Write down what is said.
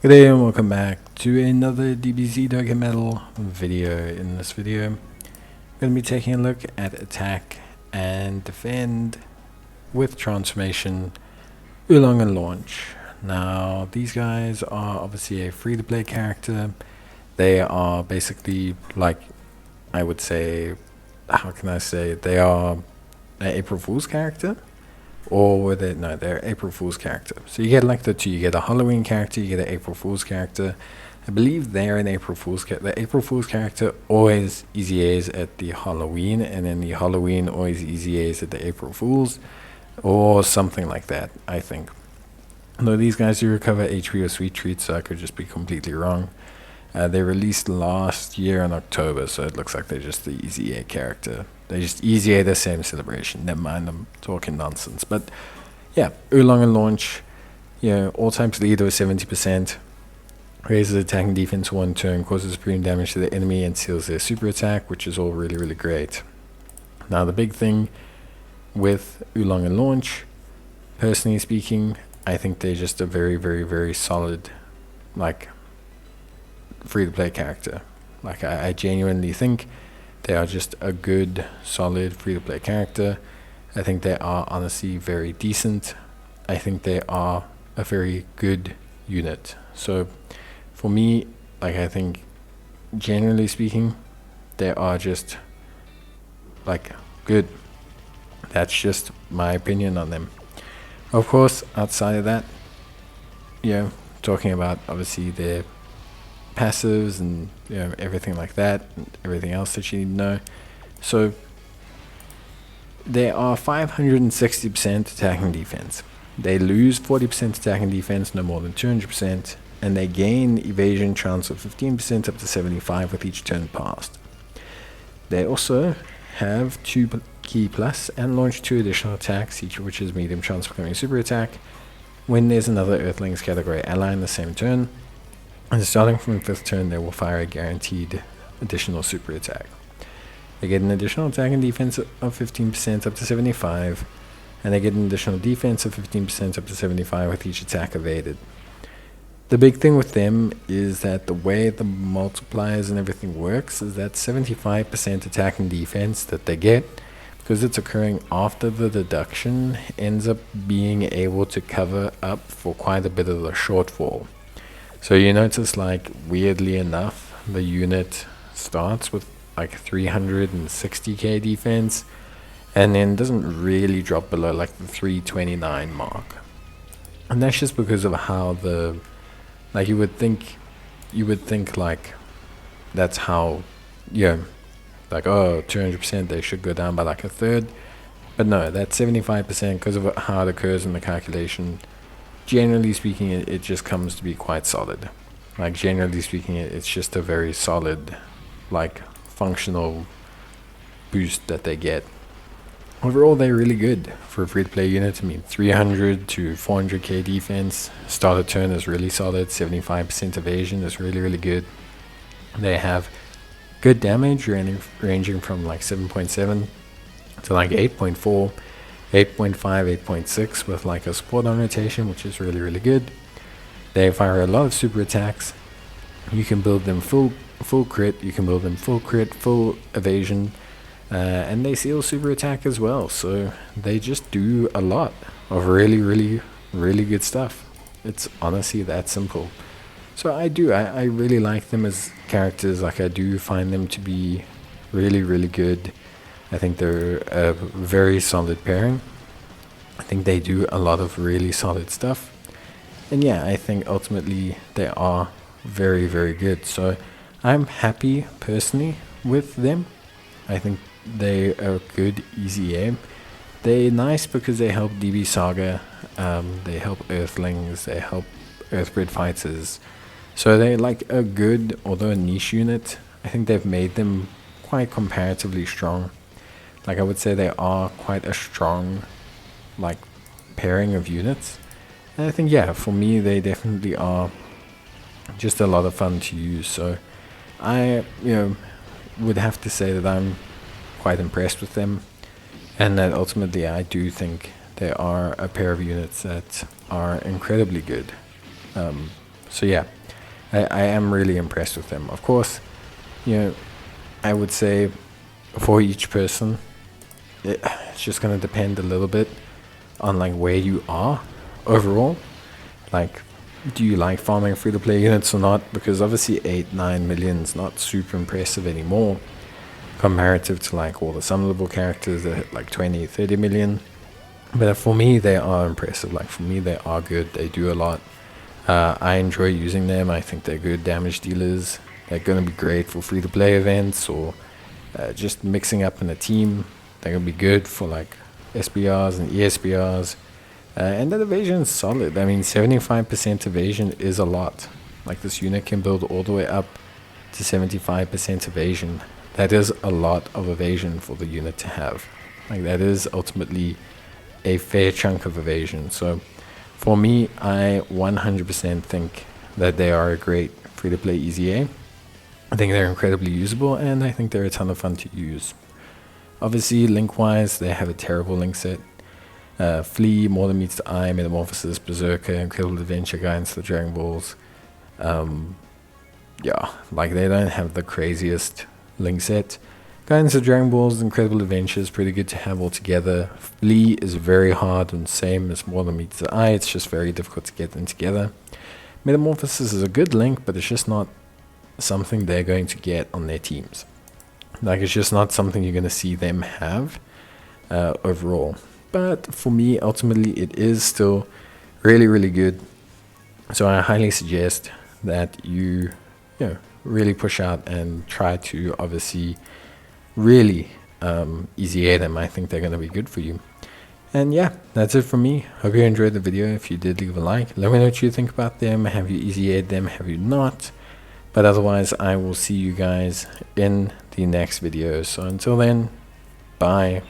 Good day and welcome back to another DBZ Dokkan Metal video. In this video, I'm going to be taking a look at attack and defend with transformation Oolong Launch. Now, these guys are obviously a free-to-play character. They are basically like, I would say, how can I say, they are an April Fool's character. Or were they? No, they're April Fool's character. So you get like the two. You get a Halloween character, you get an April Fool's character. I believe they're an April Fool's character. The April Fool's character always easy A's at the Halloween, and then the Halloween always easy A's at the April Fool's, or something like that, I think. Though these guys do recover HP or sweet treats, so I could just be completely wrong. They released last year in October, so it looks like they're just the easy A character. They just easy A the same celebration. Never mind, I'm talking nonsense. But yeah, Oolong Launch, all types leader with 70%. Raises attack and defense 1 turn, causes supreme damage to the enemy, and seals their super attack, which is all really, really great. Now, the big thing with Oolong Launch, personally speaking, I think they're just a very, very, very solid, like, free-to-play character. Like, I genuinely think they are just a good, solid free-to-play character. I think they are honestly very decent. I think they are a very good unit. So for me, like, I think generally speaking, they are just like good. That's just my opinion on them. Of course, outside of that, talking about obviously their passives and everything like that, and everything else that you need to know. So they are 560% attack and defense. They lose 40% attack and defense, no more than 200%, and they gain evasion chance of 15% up to 75 with each turn passed. They also have 2 key plus and launch 2 additional attacks, each of which is medium chance of becoming super attack when there's another Earthlings category ally in the same turn. And starting from the 5th turn, they will fire a guaranteed additional super attack. They get an additional attack and defense of 15% up to 75, and they get an additional defense of 15% up to 75 with each attack evaded. The big thing with them is that the way the multipliers and everything works is that 75% attack and defense that they get, because it's occurring after the deduction, ends up being able to cover up for quite a bit of the shortfall. So you notice, like, weirdly enough, the unit starts with like 360k defense and then doesn't really drop below like the 329 mark. And that's just because of how you would think like that's how, like, oh, 200% they should go down by like a third. But no, that's 75% because of how it occurs in the calculation. Generally speaking, it just comes to be quite solid. Like, generally speaking, it's just a very solid, like, functional boost that they get. Overall, they're really good for a free-to-play unit. I mean, 300 to 400k defense. Start of turn is really solid. 75% evasion is really, really good. They have good damage, ranging from like 7.7 to like 8.4. 8.5, 8.6 with like a support on rotation, which is really, really good. They fire a lot of super attacks. You can build them full crit, you can build them full crit, full evasion, and they seal super attack as well. So they just do a lot of really, really, really good stuff. It's honestly that simple. So I really like them as characters. Like, I do find them to be really, really good. I think they're a very solid pairing. I think they do a lot of really solid stuff. And yeah, I think ultimately they are very, very good. So I'm happy personally with them. I think they are good, easy aim. They're nice because they help DB Saga, they help Earthlings, they help Earthbred Fighters. So they're like a good, although a niche unit. I think they've made them quite comparatively strong. Like, I would say they are quite a strong, like, pairing of units. And I think, yeah, for me, they definitely are just a lot of fun to use. So I, would have to say that I'm quite impressed with them. And that ultimately I do think they are a pair of units that are incredibly good. So yeah, I am really impressed with them. Of course, you know, I would say for each person, it's just going to depend a little bit on like where you are overall. Like, do you like farming free-to-play units or not? Because obviously 8-9 million is not super impressive anymore comparative to like all the sum-level characters that hit like 20-30 million. But for me, they are impressive. Like, for me, they are good. They do a lot. I enjoy using them. I think they're good damage dealers. They're going to be great for free-to-play events or just mixing up in a team. They're going to be good for like SBRs and ESBRs. And that evasion is solid. I mean, 75% evasion is a lot. Like, this unit can build all the way up to 75% evasion. That is a lot of evasion for the unit to have. Like, that is ultimately a fair chunk of evasion. So for me, I 100% think that they are a great free-to-play EZA. I think they're incredibly usable, and I think they're a ton of fun to use. Obviously, link-wise, they have a terrible link set. Flea, More Than Meets the Eye, Metamorphosis, Berserker, Incredible Adventure, Guidance to the Dragon Balls. Yeah, like, they don't have the craziest link set. Guidance to the Dragon Balls, Incredible Adventure is pretty good to have all together. Flea is very hard, and same as More Than Meets the Eye, it's just very difficult to get them together. Metamorphosis is a good link, but it's just not something they're going to get on their teams. Like, it's just not something you're going to see them have overall. But for me, ultimately, it is still really, really good. So I highly suggest that you really push out and try to obviously really EZA them. I think they're going to be good for you. And yeah, that's it from me. Hope you enjoyed the video. If you did, leave a like. Let me know what you think about them. Have you EZA'd them? Have you not? But otherwise, I will see you guys in the next video. So until then, bye.